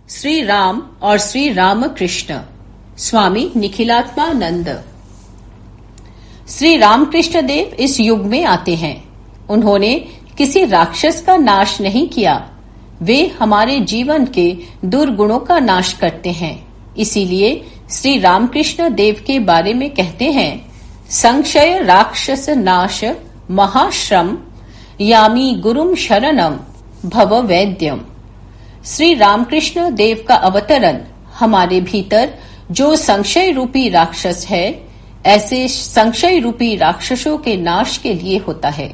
श्री राम और श्री रामकृष्ण। स्वामी निखिलात्मानंद। श्री रामकृष्ण देव इस युग में आते हैं। उन्होंने किसी राक्षस का नाश नहीं किया, वे हमारे जीवन के दुर्गुणों का नाश करते हैं। इसीलिए श्री रामकृष्ण देव के बारे में कहते हैं, संशय राक्षस नाश महाश्रम यामी गुरुम शरणम भव वैद्यम। श्री रामकृष्ण देव का अवतरण हमारे भीतर जो संशय रूपी राक्षस है, ऐसे संशय रूपी राक्षसों के नाश के लिए होता है।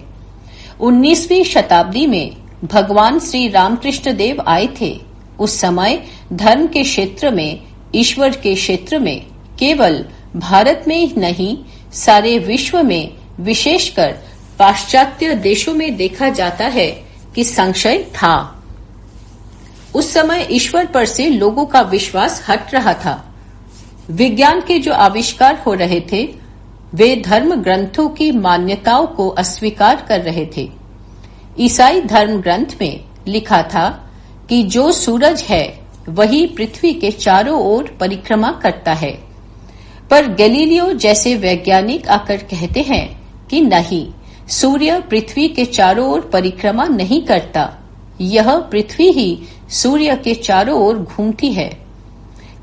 19वीं शताब्दी में भगवान श्री रामकृष्ण देव आए थे। उस समय धर्म के क्षेत्र में, ईश्वर के क्षेत्र में केवल भारत में ही नहीं, सारे विश्व में, विशेषकर पाश्चात्य देशों में देखा जाता है कि संशय था। उस समय ईश्वर पर से लोगों का विश्वास हट रहा था। विज्ञान के जो आविष्कार हो रहे थे, वे धर्म ग्रंथों की मान्यताओं को अस्वीकार कर रहे थे। ईसाई धर्म ग्रंथ में लिखा था कि जो सूरज है वही पृथ्वी के चारों ओर परिक्रमा करता है, पर गैलीलियो जैसे वैज्ञानिक आकर कहते हैं कि नहीं, सूर्य पृथ्वी के चारों ओर परिक्रमा नहीं करता, यह पृथ्वी ही सूर्य के चारों ओर घूमती है।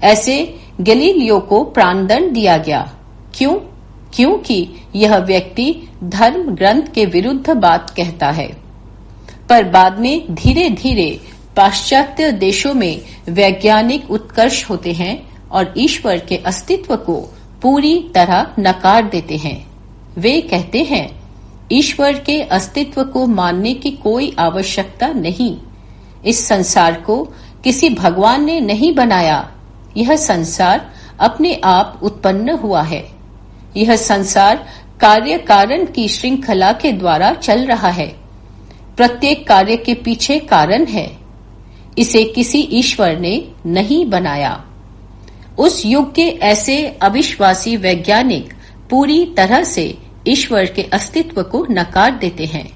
ऐसे गैलीलियो को प्राणदंड दिया गया। क्यों? क्योंकि यह व्यक्ति धर्म ग्रंथ के विरुद्ध बात कहता है। पर बाद में धीरे धीरे पाश्चात्य देशों में वैज्ञानिक उत्कर्ष होते हैं और ईश्वर के अस्तित्व को पूरी तरह नकार देते हैं। वे कहते हैं, ईश्वर के अस्तित्व को मानने की कोई आवश्यकता नहीं। इस संसार को किसी भगवान ने नहीं बनाया, यह संसार अपने आप उत्पन्न हुआ है। यह संसार कार्य कारण की श्रृंखला के द्वारा चल रहा है। प्रत्येक कार्य के पीछे कारण है। इसे किसी ईश्वर ने नहीं बनाया। उस युग के ऐसे अविश्वासी वैज्ञानिक पूरी तरह से ईश्वर के अस्तित्व को नकार देते हैं।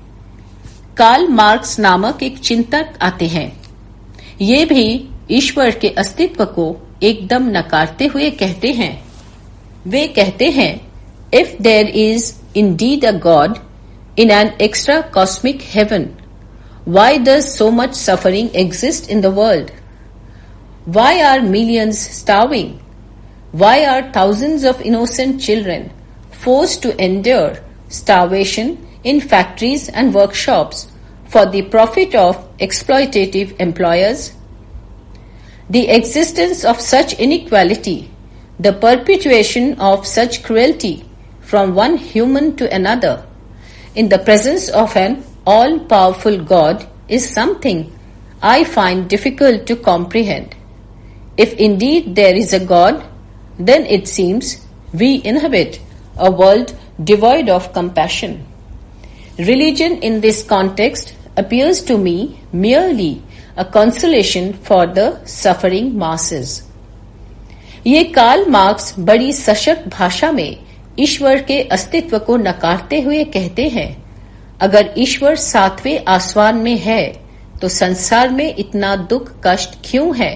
कार्ल मार्क्स नामक एक चिंतक आते हैं। ये भी ईश्वर के अस्तित्व को एकदम नकारते हुए कहते हैं। वे कहते हैं, if there is indeed a god in an extra cosmic heaven, why does so much suffering exist in the world? Why are millions starving? Why are thousands of innocent children forced to endure starvation in factories and workshops for the profit of exploitative employers? The existence of such inequality, the perpetuation of such cruelty from one human to another, in the presence of an all-powerful God is something I find difficult to comprehend. If indeed there is a God, then it seems we inhabit a world devoid of compassion. Religion in this context appears to me merely a consolation for the suffering masses. ये Karl Marx बड़ी सशक्त भाषा में ईश्वर के अस्तित्व को नकारते हुए कहते हैं, अगर ईश्वर 7वें आसमान में है तो संसार में इतना दुख कष्ट क्यों है?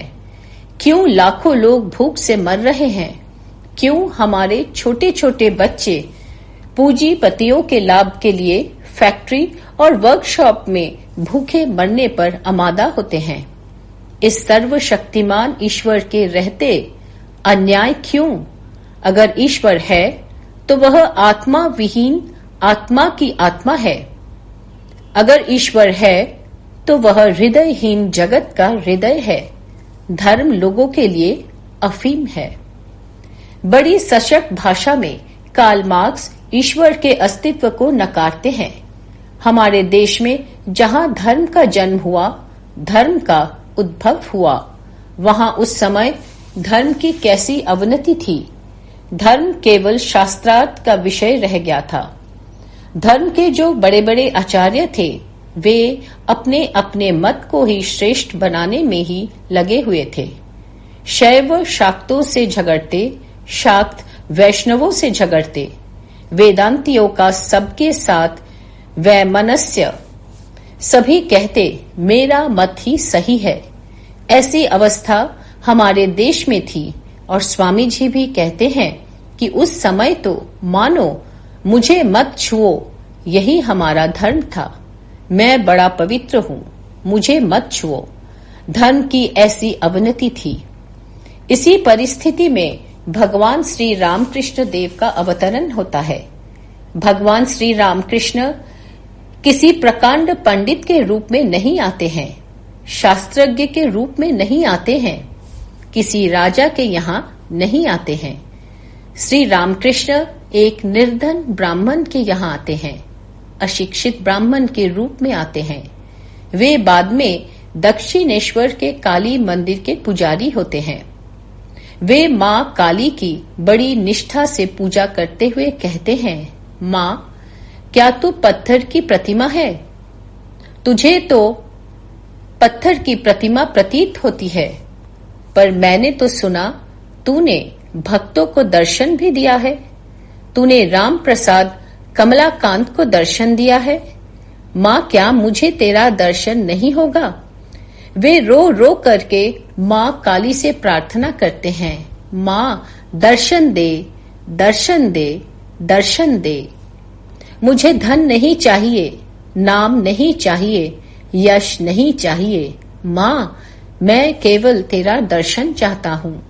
क्यों लाखों लोग भूख से मर रहे हैं? क्यों हमारे छोटे छोटे बच्चे पूंजीपतियों के लाभ के लिए फैक्ट्री और वर्कशॉप में भूखे मरने पर आमादा होते हैं? इस सर्वशक्तिमान ईश्वर के रहते अन्याय क्यों? अगर ईश्वर है तो वह आत्मा विहीन आत्मा की आत्मा है। अगर ईश्वर है तो वह हृदयहीन जगत का हृदय है। धर्म लोगों के लिए अफीम है। बड़ी सशक्त भाषा में कार्ल मार्क्स ईश्वर के अस्तित्व को नकारते हैं। हमारे देश में जहां धर्म का जन्म हुआ, धर्म का उद्भव हुआ, वहां उस समय धर्म की कैसी अवनति थी। धर्म केवल शास्त्रार्थ का विषय रह गया था। धर्म के जो बड़े बड़े आचार्य थे, वे अपने अपने मत को ही श्रेष्ठ बनाने में ही लगे हुए थे। शैव शाक्तों से झगड़ते, शाक्त वैष्णवों से झगड़ते, वेदांतियों का सबके साथ वैमनस्य, सभी कहते मेरा मत ही सही है। ऐसी अवस्था हमारे देश में थी और स्वामी जी भी कहते हैं कि उस समय तो मानो मुझे मत छुओ, यही हमारा धर्म था। मैं बड़ा पवित्र हूँ, मुझे मत छुओ। धर्म की ऐसी अवनति थी। इसी परिस्थिति में भगवान श्री रामकृष्ण देव का अवतरण होता है। भगवान श्री रामकृष्ण किसी प्रकांड पंडित के रूप में नहीं आते हैं, शास्त्रज्ञ के रूप में नहीं आते हैं, किसी राजा के यहाँ नहीं आते हैं। श्री रामकृष्ण एक निर्धन ब्राह्मण के यहाँ आते हैं, अशिक्षित ब्राह्मण के रूप में आते हैं। वे बाद में दक्षिणेश्वर के काली मंदिर के पुजारी होते हैं। वे माँ काली की बड़ी निष्ठा से पूजा करते हुए कहते हैं, माँ, क्या तू पत्थर की प्रतिमा है? तुझे तो पत्थर की प्रतिमा प्रतीत होती है, पर मैंने तो सुना तूने भक्तों को दर्शन भी दिया है। तूने राम प्रसाद कमलाकांत को दर्शन दिया है। माँ, क्या मुझे तेरा दर्शन नहीं होगा? वे रो रो करके माँ काली से प्रार्थना करते हैं, माँ दर्शन दे, दर्शन दे, दर्शन दे। मुझे धन नहीं चाहिए, नाम नहीं चाहिए, यश नहीं चाहिए। माँ, मैं केवल तेरा दर्शन चाहता हूँ।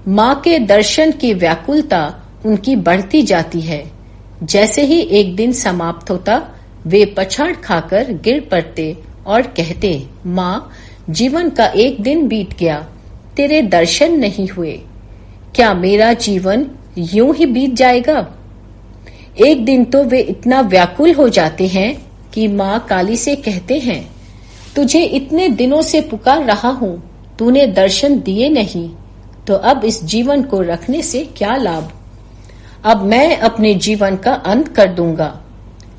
माँ के दर्शन की व्याकुलता उनकी बढ़ती जाती है। जैसे ही एक दिन समाप्त होता, वे पछाड़ खाकर गिर पड़ते और कहते, माँ, जीवन का एक दिन बीत गया, तेरे दर्शन नहीं हुए। क्या मेरा जीवन यूं ही बीत जाएगा? एक दिन तो वे इतना व्याकुल हो जाते हैं कि माँ काली से कहते हैं, तुझे इतने दिनों से पुकार रहा हूँ, तूने दर्शन दिए नहीं, तो अब इस जीवन को रखने से क्या लाभ? अब मैं अपने जीवन का अंत कर दूंगा।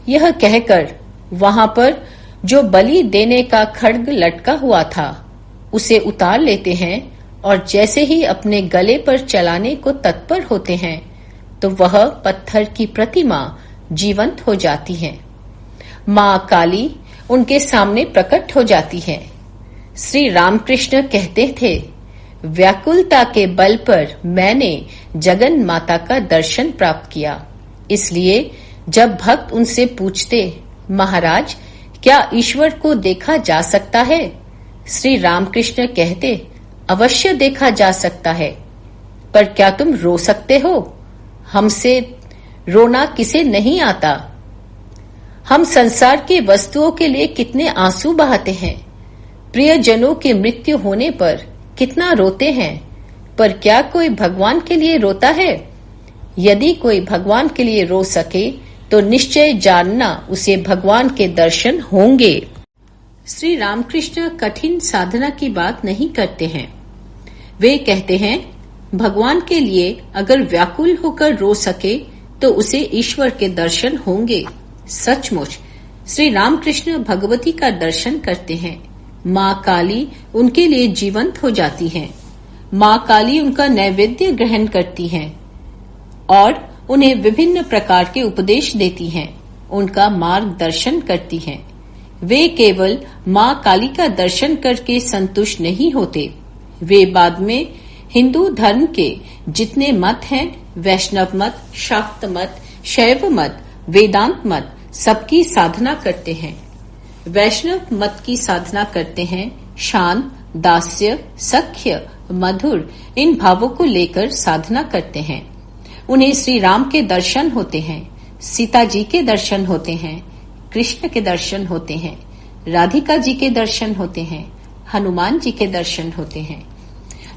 यह कहकर वहां पर जो बलि देने का खड्ग लटका हुआ था, उसे उतार लेते हैं और जैसे ही अपने गले पर चलाने को तत्पर होते हैं, तो वह पत्थर की प्रतिमा जीवंत हो जाती है। माँ काली उनके सामने प्रकट हो जाती है। श्री रामकृष्ण कहते थे, व्याकुलता के बल पर मैंने जगन माता का दर्शन प्राप्त किया। इसलिए जब भक्त उनसे पूछते, महाराज, क्या ईश्वर को देखा जा सकता है? श्री रामकृष्ण कहते, अवश्य देखा जा सकता है, पर क्या तुम रो सकते हो? हमसे रोना किसे नहीं आता। हम संसार की वस्तुओं के लिए कितने आंसू बहाते हैं, प्रियजनों की मृत्यु होने पर कितना रोते हैं, पर क्या कोई भगवान के लिए रोता है? यदि कोई भगवान के लिए रो सके तो निश्चय जानना उसे भगवान के दर्शन होंगे। श्री रामकृष्ण कठिन साधना की बात नहीं करते हैं। वे कहते हैं, भगवान के लिए अगर व्याकुल होकर रो सके तो उसे ईश्वर के दर्शन होंगे। सचमुच श्री रामकृष्ण भगवती का दर्शन करते हैं। माँ काली उनके लिए जीवंत हो जाती हैं। माँ काली उनका नैवेद्य ग्रहण करती हैं और उन्हें विभिन्न प्रकार के उपदेश देती हैं, उनका मार्गदर्शन करती हैं। वे केवल माँ काली का दर्शन करके संतुष्ट नहीं होते। वे बाद में हिंदू धर्म के जितने मत हैं, वैष्णव मत, शाक्त मत, शैव मत, वेदांत मत, सबकी साधना करते हैं। वैष्णव मत की साधना करते हैं शांत, दास्य, सख्य, मधुर, इन भावों को लेकर साधना करते हैं। उन्हें श्री राम के दर्शन होते हैं, सीता जी के दर्शन होते हैं, कृष्ण के दर्शन होते हैं, राधिका जी के दर्शन होते हैं, हनुमान जी के दर्शन होते हैं।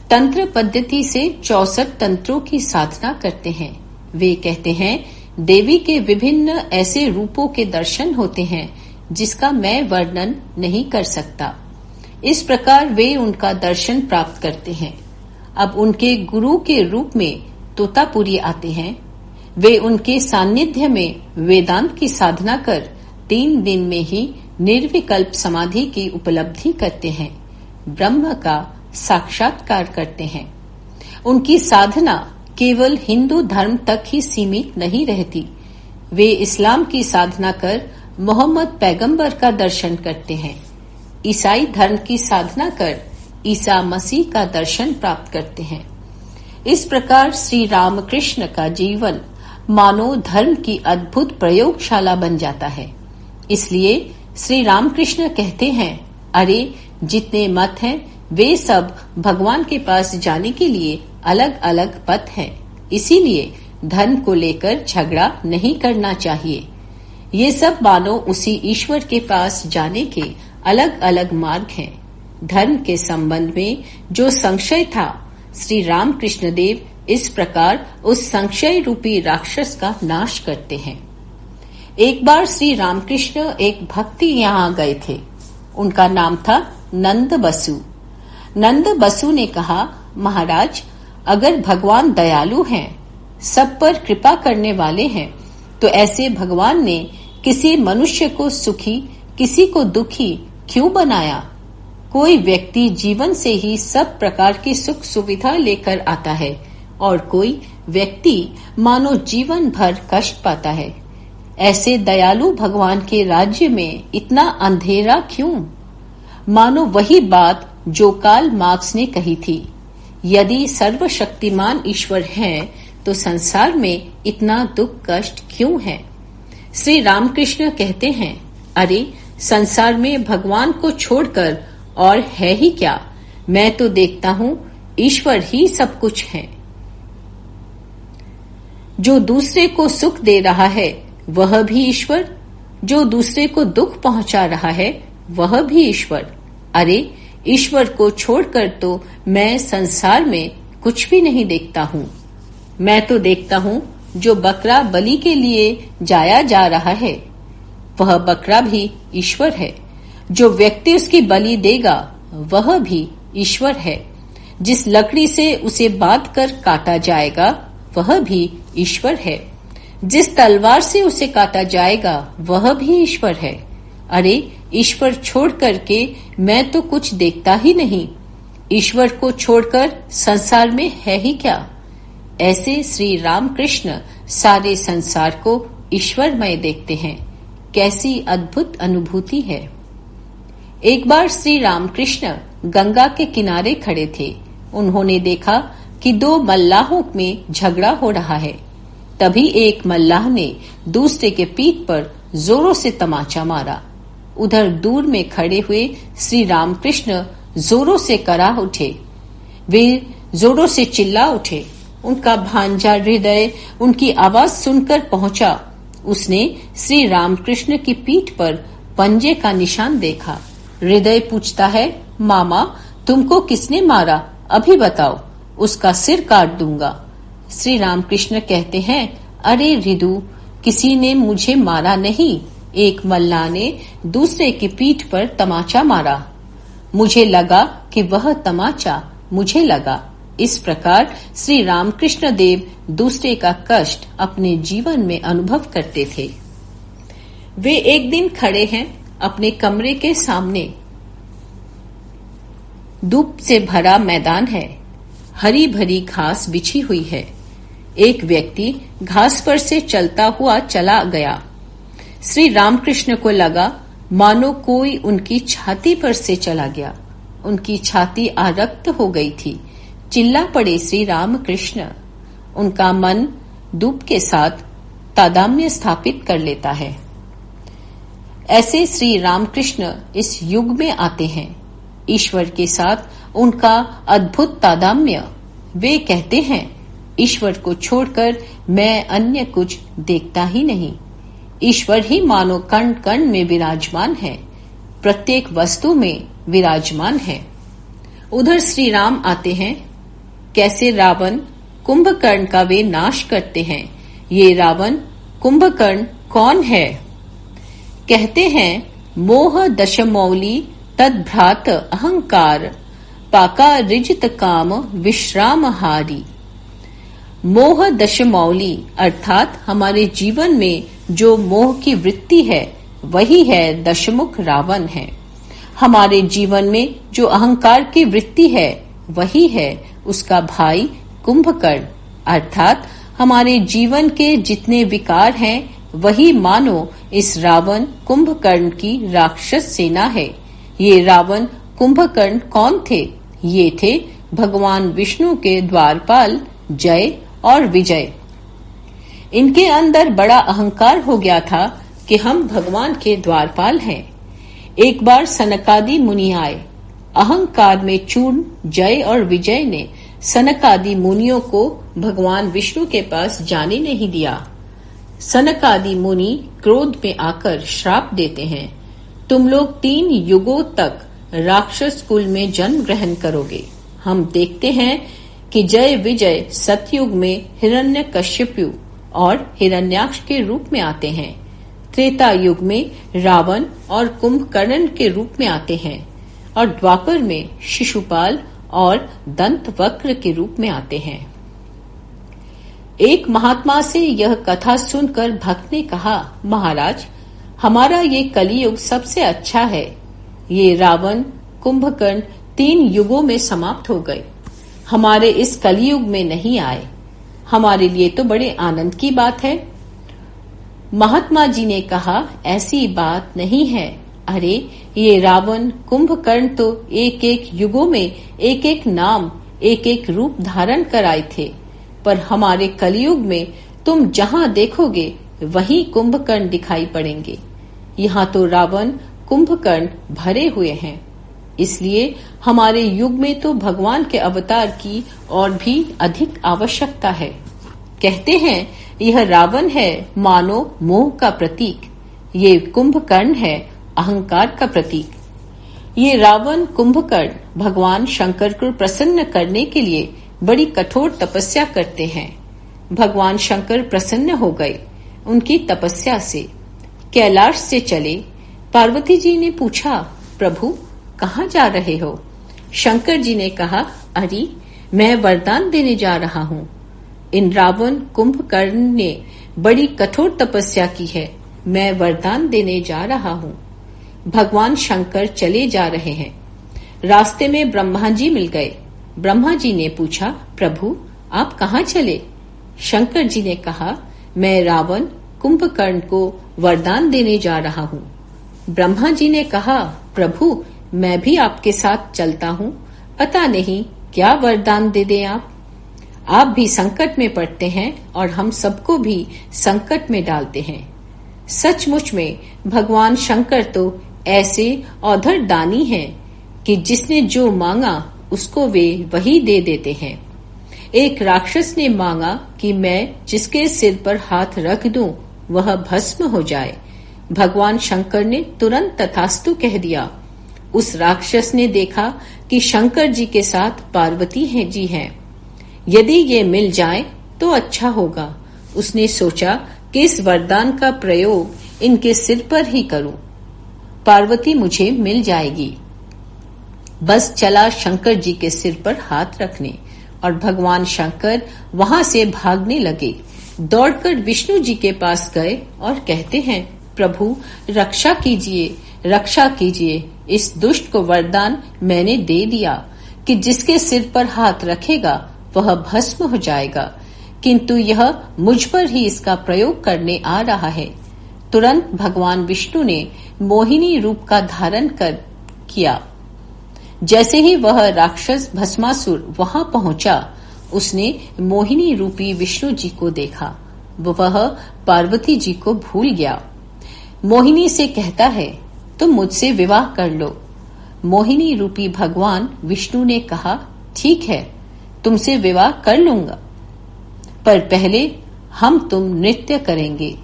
तंत्र पद्धति से 64 तंत्रों की साधना करते हैं। वे कहते हैं, देवी के विभिन्न ऐसे रूपों के दर्शन होते हैं जिसका मैं वर्णन नहीं कर सकता। इस प्रकार वे उनका दर्शन प्राप्त करते हैं। अब उनके गुरु के रूप में तोतापुरी आते हैं। वे उनके सानिध्य में वेदांत की साधना कर 3 दिन में ही निर्विकल्प समाधि की उपलब्धि करते हैं, ब्रह्म का साक्षात्कार करते हैं। उनकी साधना केवल हिंदू धर्म तक ही सीमित नहीं रहती। वे इस्लाम की साधना कर मोहम्मद पैगंबर का दर्शन करते हैं। ईसाई धर्म की साधना कर ईसा मसीह का दर्शन प्राप्त करते हैं। इस प्रकार श्री रामकृष्ण का जीवन मानव धर्म की अद्भुत प्रयोगशाला बन जाता है। इसलिए श्री रामकृष्ण कहते हैं, अरे जितने मत हैं वे सब भगवान के पास जाने के लिए अलग अलग पथ हैं। इसीलिए धन को लेकर झगड़ा नहीं करना चाहिए। ये सब मानो उसी ईश्वर के पास जाने के अलग अलग मार्ग हैं। धर्म के संबंध में जो संशय था, श्री रामकृष्ण देव इस प्रकार उस संशय रूपी राक्षस का नाश करते हैं। एक बार श्री रामकृष्ण एक भक्ति यहाँ गए थे। उनका नाम था नंद बसु। नंद बसु ने कहा, महाराज, अगर भगवान दयालु हैं, सब पर कृपा करने वाले हैं, तो ऐसे भगवान ने किसी मनुष्य को सुखी, किसी को दुखी क्यों बनाया? कोई व्यक्ति जीवन से ही सब प्रकार की सुख सुविधा लेकर आता है और कोई व्यक्ति मानो जीवन भर कष्ट पाता है। ऐसे दयालु भगवान के राज्य में इतना अंधेरा क्यों? मानो वही बात जो कार्ल मार्क्स ने कही थी, यदि सर्वशक्तिमान ईश्वर है तो संसार में इतना दुख कष्ट क्यों है? श्री रामकृष्ण कहते हैं, अरे संसार में भगवान को छोड़कर और है ही क्या? मैं तो देखता हूँ ईश्वर ही सब कुछ है। जो दूसरे को सुख दे रहा है वह भी ईश्वर, जो दूसरे को दुख पहुंचा रहा है वह भी ईश्वर। अरे ईश्वर को छोड़कर तो मैं संसार में कुछ भी नहीं देखता हूँ। मैं तो देखता हूँ जो बकरा बलि के लिए जाया जा रहा है वह बकरा भी ईश्वर है। जो व्यक्ति उसकी बलि देगा वह भी ईश्वर है। जिस लकड़ी से उसे बांधकर काटा जाएगा वह भी ईश्वर है। जिस तलवार से उसे काटा जाएगा वह भी ईश्वर है। अरे ईश्वर छोड़ करके मैं तो कुछ देखता ही नहीं। ईश्वर को छोड़कर संसार में है ही क्या? ऐसे श्री रामकृष्ण सारे संसार को ईश्वरमय देखते हैं। कैसी अद्भुत अनुभूति है। एक बार श्री रामकृष्ण गंगा के किनारे खड़े थे। उन्होंने देखा कि दो मल्लाहों में झगड़ा हो रहा है। तभी एक मल्लाह ने दूसरे के पीठ पर जोरों से तमाचा मारा। उधर दूर में खड़े हुए श्री रामकृष्ण जोरों से कराह उठे। वे जोरों से चिल्ला उठे। उनका भांजा हृदय उनकी आवाज सुनकर पहुंचा। उसने श्री रामकृष्ण की पीठ पर पंजे का निशान देखा। हृदय पूछता है, मामा तुमको किसने मारा? अभी बताओ, उसका सिर काट दूंगा। श्री रामकृष्ण कहते हैं, अरे हृदय, किसी ने मुझे मारा नहीं। एक मल्लाह ने दूसरे की पीठ पर तमाचा मारा। मुझे लगा कि वह तमाचा मुझे लगा। इस प्रकार श्री रामकृष्ण देव दूसरे का कष्ट अपने जीवन में अनुभव करते थे। वे एक दिन खड़े हैं अपने कमरे के सामने। धूप से भरा मैदान है। हरी भरी घास बिछी हुई है। एक व्यक्ति घास पर से चलता हुआ चला गया। श्री रामकृष्ण को लगा मानो कोई उनकी छाती पर से चला गया। उनकी छाती आरक्त हो गई थी। चिल्ला पड़े श्री रामकृष्ण। उनका मन धूप के साथ तादात्म्य स्थापित कर लेता है। ऐसे श्री रामकृष्ण इस युग में आते हैं। ईश्वर के साथ उनका अद्भुत तादात्म्य। वे कहते हैं, ईश्वर को छोड़कर मैं अन्य कुछ देखता ही नहीं। ईश्वर ही मानो कण कण में विराजमान है, प्रत्येक वस्तु में विराजमान है। उधर श्री राम आते हैं। कैसे रावण कुंभकर्ण का वे नाश करते हैं। ये रावण कुंभकर्ण कौन है? कहते हैं, मोह दशमौली तद्भ्रात अहंकार पाका रिजित काम विश्राम हारी। मोह दशमौली अर्थात हमारे जीवन में जो मोह की वृत्ति है वही है दशमुख रावण है। हमारे जीवन में जो अहंकार की वृत्ति है वही है उसका भाई कुंभकर्ण। अर्थात हमारे जीवन के जितने विकार हैं वही मानो इस रावण कुंभकर्ण की राक्षस सेना है। ये रावण कुंभकर्ण कौन थे? ये थे भगवान विष्णु के द्वारपाल जय और विजय। इनके अंदर बड़ा अहंकार हो गया था कि हम भगवान के द्वारपाल हैं। एक बार सनकादि मुनि आए। अहंकार में चूर्ण जय और विजय ने सनकादि मुनियों को भगवान विष्णु के पास जाने नहीं दिया। सनकादि मुनि क्रोध में आकर श्राप देते हैं, तुम लोग 3 युगों तक राक्षस कुल में जन्म ग्रहण करोगे। हम देखते हैं कि जय विजय सतयुग में हिरण्यकश्यपु और हिरण्याक्ष के रूप में आते हैं, त्रेता युग में रावण और कुंभकर्ण के रूप में आते हैं और द्वापर में शिशुपाल और दंतवक्र के रूप में आते हैं। एक महात्मा से यह कथा सुनकर भक्त ने कहा, महाराज, हमारा ये कलियुग सबसे अच्छा है। ये रावण कुंभकर्ण 3 युगों में समाप्त हो गए, हमारे इस कलियुग में नहीं आए। हमारे लिए तो बड़े आनंद की बात है। महात्मा जी ने कहा, ऐसी बात नहीं है। अरे, ये रावण कुंभकर्ण तो एक एक युगों में एक एक नाम एक एक रूप धारण कर आए थे, पर हमारे कलियुग में तुम जहां देखोगे वहीं कुंभकर्ण दिखाई पड़ेंगे। यहाँ तो रावण कुंभकर्ण भरे हुए हैं, इसलिए हमारे युग में तो भगवान के अवतार की और भी अधिक आवश्यकता है। कहते हैं यह रावण है मानो मोह का प्रतीक, ये कुंभकर्ण है अहंकार का प्रतीक। ये रावण कुंभकर्ण भगवान शंकर को प्रसन्न करने के लिए बड़ी कठोर तपस्या करते हैं। भगवान शंकर प्रसन्न हो गए उनकी तपस्या से, कैलाश से चले। पार्वती जी ने पूछा, प्रभु कहाँ जा रहे हो? शंकर जी ने कहा, अरे मैं वरदान देने जा रहा हूँ। इन रावण कुंभकर्ण ने बड़ी कठोर तपस्या की है, मैं वरदान देने जा रहा हूँ। भगवान शंकर चले जा रहे हैं। रास्ते में ब्रह्मा जी मिल गए। ब्रह्मा जी ने पूछा, प्रभु आप कहाँ चले? शंकर जी ने कहा, मैं रावण कुंभकर्ण को वरदान देने जा रहा हूँ। ब्रह्मा जी ने कहा, प्रभु मैं भी आपके साथ चलता हूँ, पता नहीं क्या वरदान दे दें आप। आप भी संकट में पड़ते हैं और हम सबको भी संकट में डालते हैं। सचमुच में भगवान शंकर तो ऐसे औधर दानी हैं कि जिसने जो मांगा उसको वे वही दे देते हैं। एक राक्षस ने मांगा कि मैं जिसके सिर पर हाथ रख दूं वह भस्म हो जाए। भगवान शंकर ने तुरंत तथास्तु कह दिया। उस राक्षस ने देखा कि शंकर जी के साथ पार्वती जी हैं। यदि ये मिल जाए तो अच्छा होगा। उसने सोचा कि इस वरदान का प्रयोग इनके सिर पर ही करूं, पार्वती मुझे मिल जाएगी। बस चला शंकर जी के सिर पर हाथ रखने और भगवान शंकर वहां से भागने लगे। दौड़कर विष्णु जी के पास गए और कहते हैं, प्रभु रक्षा कीजिए, रक्षा कीजिए। इस दुष्ट को वरदान मैंने दे दिया कि जिसके सिर पर हाथ रखेगा वह भस्म हो जाएगा, किंतु यह मुझ पर ही इसका प्रयोग करने आ रहा है। तुरंत भगवान विष्णु ने मोहिनी रूप का धारण कर किया। जैसे ही वह राक्षस भस्मासुर वहां पहुंचा, उसने मोहिनी रूपी विष्णु जी को देखा। वह पार्वती जी को भूल गया। मोहिनी से कहता है, तुम मुझसे विवाह कर लो। मोहिनी रूपी भगवान विष्णु ने कहा, ठीक है, तुमसे विवाह कर लूंगा, पर पहले हम तुम नृत्य करेंगे।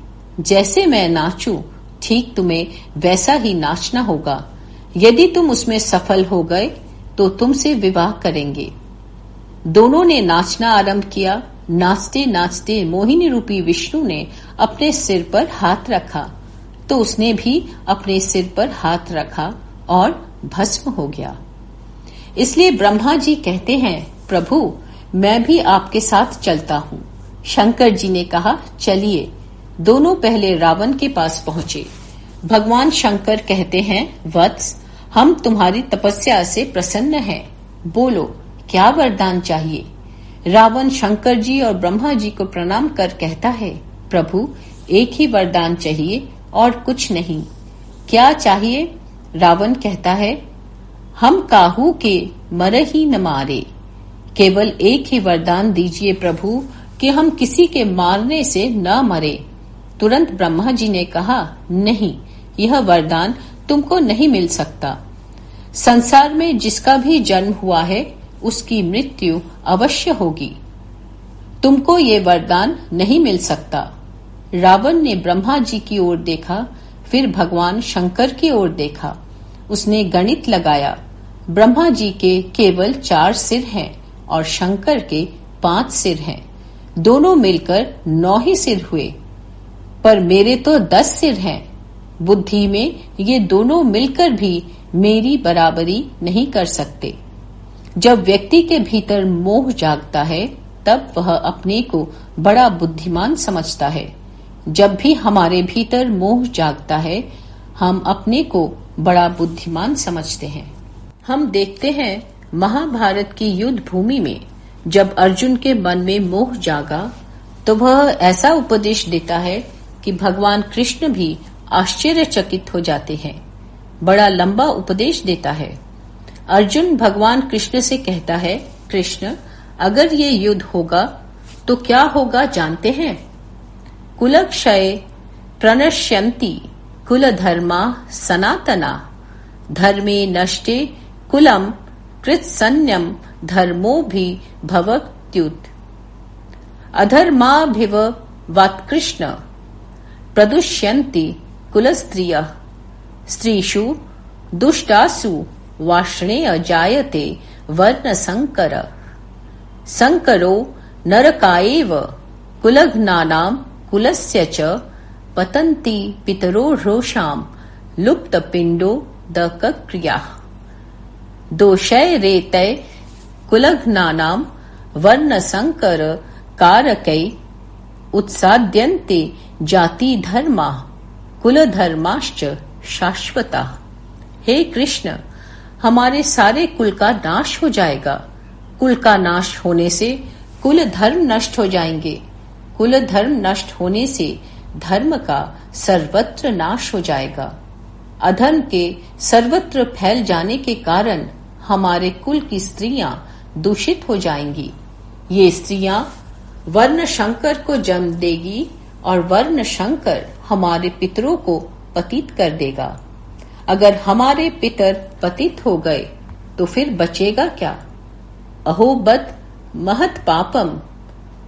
जैसे मैं नाचूं ठीक तुम्हें वैसा ही नाचना होगा। यदि तुम उसमें सफल हो गए तो तुमसे विवाह करेंगे। दोनों ने नाचना आरंभ किया। नाचते नाचते मोहिनी रूपी विष्णु ने अपने सिर पर हाथ रखा तो उसने भी अपने सिर पर हाथ रखा और भस्म हो गया। इसलिए ब्रह्मा जी कहते हैं, प्रभु मैं भी आपके साथ चलता हूँ। शंकर जी ने कहा, चलिए। दोनों पहले रावण के पास पहुंचे। भगवान शंकर कहते हैं, वत्स हम तुम्हारी तपस्या से प्रसन्न हैं। बोलो क्या वरदान चाहिए? रावण शंकर जी और ब्रह्मा जी को प्रणाम कर कहता है, प्रभु एक ही वरदान चाहिए और कुछ नहीं। क्या चाहिए? रावण कहता है, हम काहू के मरही न मारे। केवल एक ही वरदान दीजिए प्रभु कि हम किसी के मारने से न मरे। तुरंत ब्रह्मा जी ने कहा, नहीं, यह वरदान तुमको नहीं मिल सकता। संसार में जिसका भी जन्म हुआ है उसकी मृत्यु अवश्य होगी। तुमको ये वरदान नहीं मिल सकता। रावण ने ब्रह्मा जी की ओर देखा, फिर भगवान शंकर की ओर देखा। उसने गणित लगाया। ब्रह्मा जी के केवल 4 सिर हैं और शंकर के 5 सिर हैं। दोनों मिलकर 9 ही सिर हुए, पर मेरे तो 10 सिर हैं। बुद्धि में ये दोनों मिलकर भी मेरी बराबरी नहीं कर सकते। जब व्यक्ति के भीतर मोह जागता है तब वह अपने को बड़ा बुद्धिमान समझता है। जब भी हमारे भीतर मोह जागता है हम अपने को बड़ा बुद्धिमान समझते हैं। हम देखते हैं महाभारत की युद्ध भूमि में जब अर्जुन के मन में मोह जागा तो वह ऐसा उपदेश देता है कि भगवान कृष्ण भी आश्चर्यचकित हो जाते हैं। बड़ा लंबा उपदेश देता है। अर्जुन भगवान कृष्ण से कहता है, कृष्ण, अगर ये युद्ध होगा तो क्या होगा जानते हैं? कुलक्षय प्रणश्यन्ति कुलधर्मा सनातना, धर्मे नष्टे कुलम कृत्सन्यम धर्मो भी भवत्युत। अधर्माभिव वात्कृष्ण प्रदुष्यन्ति कुलस्त्रियः, स्त्रीषु दुष्टासु वार्ष्णेय जायते वर्ण संकर। संकरो नरकाएव कुलघ्नानां कुलस्य च पतन्ति पितरो रोषाम लुप्त पिंडो दक्रियाः। दोषै रेतै कुलघ्नानां वर्ण संकर कारकै उत्साद्यन्ते जाति धर्मा कुल धर्माश्च शाश्वता। हे कृष्ण, हमारे सारे कुल का नाश हो जाएगा। कुल का नाश होने से कुल धर्म नष्ट हो जाएंगे। कुल धर्म नष्ट होने से धर्म का सर्वत्र नाश हो जाएगा। अधर्म के सर्वत्र फैल जाने के कारण हमारे कुल की स्त्रियां दूषित हो जाएंगी। ये स्त्रियां वर्ण शंकर को जन्म देगी और वर्ण शंकर हमारे पितरों को पतित कर देगा। अगर हमारे पितर पतित हो गए तो फिर बचेगा क्या? अहो बत महत पापम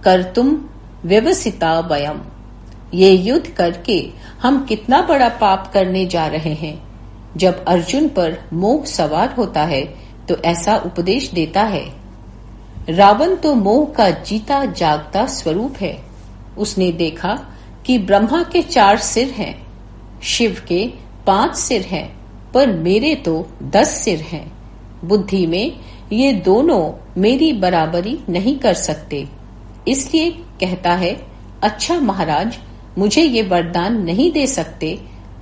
कर्तुम व्यवसिता वयम। ये युद्ध करके हम कितना बड़ा पाप करने जा रहे हैं। जब अर्जुन पर मोह सवार होता है तो ऐसा उपदेश देता है। रावण तो मोह का जीता जागता स्वरूप है। उसने देखा कि ब्रह्मा के 4 सिर हैं, शिव के 5 सिर हैं, पर मेरे तो 10 सिर हैं। बुद्धि में ये दोनों मेरी बराबरी नहीं कर सकते। इसलिए कहता है, अच्छा महाराज, मुझे ये वरदान नहीं दे सकते,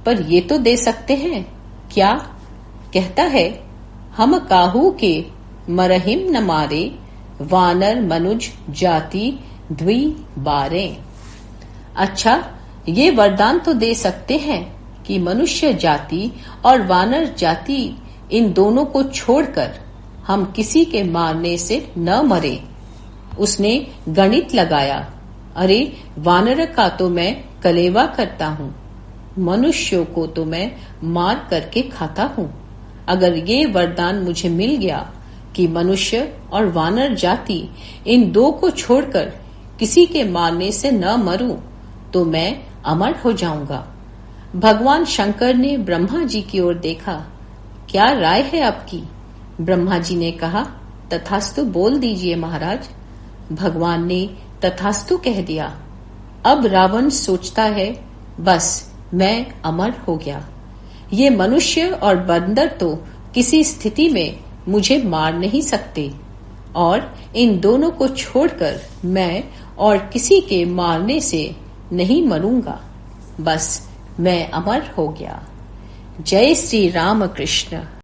पर ये तो दे सकते हैं। क्या? कहता है, हम काहू के मरहिम न मारे, वानर मनुज जाति द्वि बारे। अच्छा, ये वरदान तो दे सकते हैं कि मनुष्य जाति और वानर जाति इन दोनों को छोड़कर हम किसी के मारने से न मरे। उसने गणित लगाया। अरे, वानर का तो मैं कलेवा करता हूँ, मनुष्यों को तो मैं मार करके खाता हूँ। अगर ये वरदान मुझे मिल गया कि मनुष्य और वानर जाति इन 2 को छोड़कर किसी के मारने से न मरूं, तो मैं अमर हो जाऊंगा। भगवान शंकर ने ब्रह्मा जी की ओर देखा। क्या राय है आपकी? ब्रह्मा जी ने कहा, तथास्तु बोल दीजिए महाराज। भगवान ने तथास्तु कह दिया। अब रावण सोचता है, बस मैं अमर हो गया। ये मनुष्य और बंदर तो किसी स्थिति में मुझे मार नहीं सकते, और इन दोनों को छोड़कर मैं और किसी के मारने से नहीं मरूंगा। बस मैं अमर हो गया। जय श्री राम कृष्ण।